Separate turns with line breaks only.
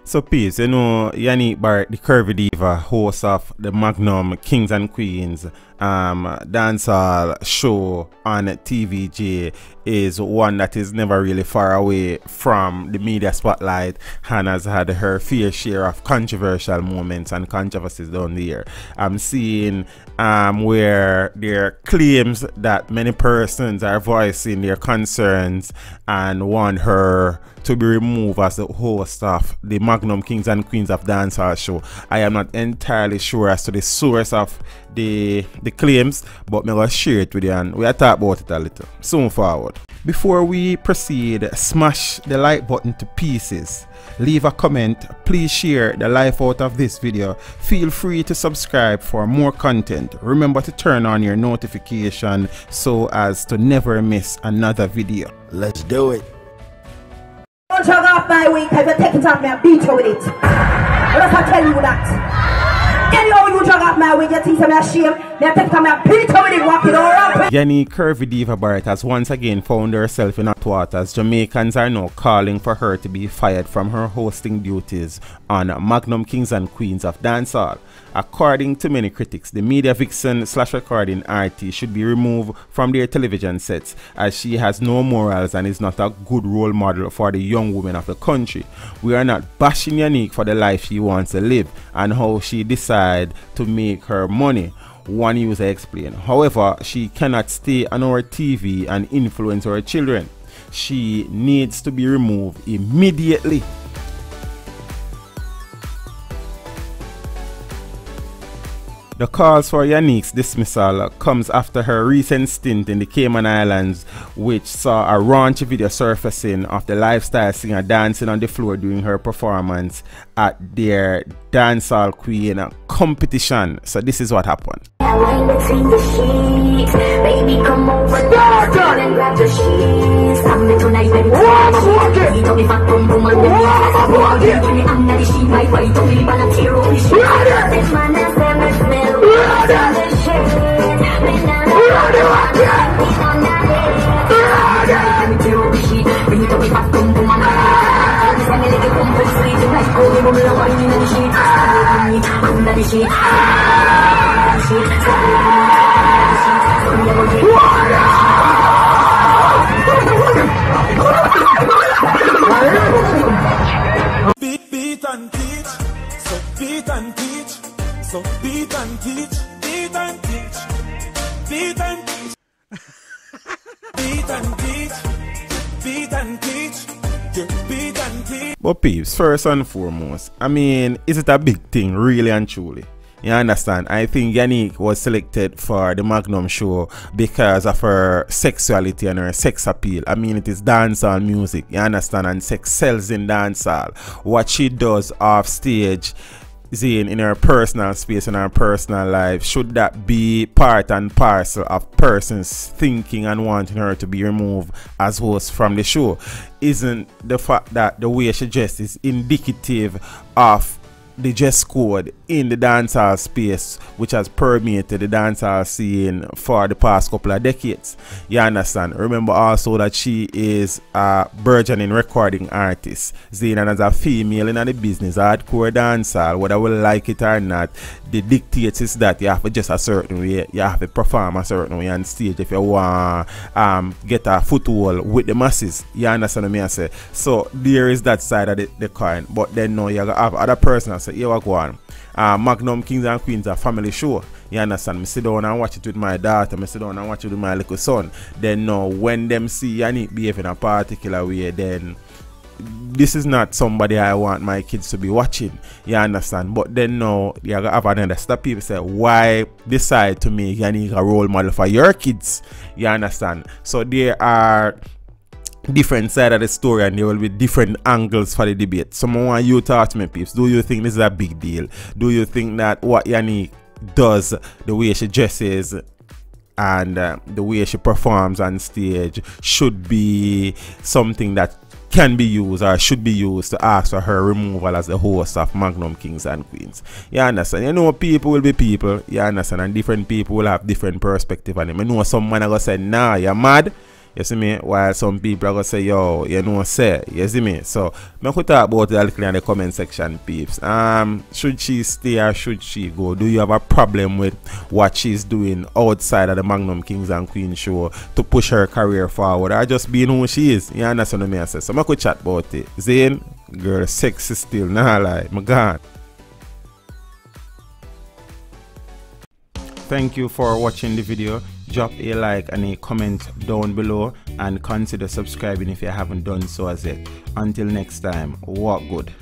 So peace, you know, Yanique Barrett, the Curvy Diva, host of the Magnum Kings and Queens dancehall show on TVJ, is one that is never really far away from the media spotlight and has had her fair share of controversial moments and controversies down there. I'm seeing where there are claims that many persons are voicing their concerns and want her to be removed as the host of the Magnum Kings and Queens of Dancehall show. I am not entirely sure as to the source of the claims, but I'm going to share it with you and we'll talk about it a little soon forward. Before we proceed, smash the like button to pieces, leave a comment, please share the life out of this video, feel free to subscribe for more content, remember to turn on your notification so as to never miss another video.
Let's do it.
Don't jog off my wing, because you're taking off me and beat you with it. What if I tell you that? Anyhow, you jog off my wing, you think I'm ashamed, me take off me and beat you with it, walk it all around.
Yanique Curvy Diva Barrett has once again found herself in hot waters. Jamaicans are now calling for her to be fired from her hosting duties on Magnum Kings and Queens of Dancehall. According to many critics, the media vixen / recording artist should be removed from their television sets as she has no morals and is not a good role model for the young women of the country. We are not bashing Yanique for the life she wants to live and how she decides to make her money, one user explained. However, she cannot stay on our TV and influence our children. She needs to be removed immediately. The calls for Yanique's dismissal comes after her recent stint in the Cayman Islands, which saw a raunchy video surfacing of the lifestyle singer dancing on the floor during her performance at their dancehall queen competition. So this is what happened.
Between the sheets, baby, come over and grab the sheets. Come me tonight when you tell me fat boom boom on the beat. I'm not the sheet, my white to me, but I'm here on the sheet. This man is never smell. The shit, when I'm on the head. I'm here on the sheet, when you tell me fat boom boom on the beat. I'm a little compensate tonight, go me boom la wine in the sheet. I'm not the sheet.
Beat and teach, so beat and teach, so beat and teach, beat and teach, beat and teach, beat and teach, beat and teach, beat and teach.
But peeps, first and foremost, I mean, is it a big thing really and truly? You understand? I think Yanique was selected for the Magnum show because of her sexuality and her sex appeal. I mean, it is dancehall music, you understand? And sex sells in dancehall. What she does off stage, in her personal space and her personal life, should that be part and parcel of persons thinking and wanting her to be removed as host from the show? Isn't the fact that the way she dresses is indicative of the dress code in the dancehall space, which has permeated the dancehall scene for the past couple of decades? You understand? Remember also that she is a burgeoning recording artist, and as a female in the business, hardcore dancehall, whether we like it or not, the dictates is that you have to dress a certain way, you have to perform a certain way on stage if you want get a foothold with the masses. You understand what I say? So there is that side of the coin, but then now you have other persons. So here we go on. Magnum Kings and Queens are family show. You understand? Me sit down and watch it with my daughter. Me sit down and watch it with my little son. Then now when them see Yanique behave in a particular way, then this is not somebody I want my kids to be watching. You understand? But then now you have another step. People say, why decide to make Yanique a role model for your kids? You understand? So there are different side of the story and there will be different angles for the debate. Someone want you to ask me, peeps, do you think this is a big deal? Do you think that what Yanique does, the way she dresses and the way she performs on stage, should be something that can be used or should be used to ask for her removal as the host of Magnum Kings and Queens? You understand? You know, people will be people, you understand, and different people will have different perspective on them. I know some man are gonna say, nah, you're mad. You see me? While some people are gonna say, yo, you know, say, you see me? So I could talk about it a little in the comment section, peeps. Should she stay or should she go? Do you have a problem with what she's doing outside of the Magnum Kings and Queens show to push her career forward, or just being who she is? You understand what I say? So I could chat about it. Zane, girl, sex is still, nah lie, my God. Thank you for watching the video. Drop a like and a comment down below and consider subscribing if you haven't done so as yet. Until next time, walk good.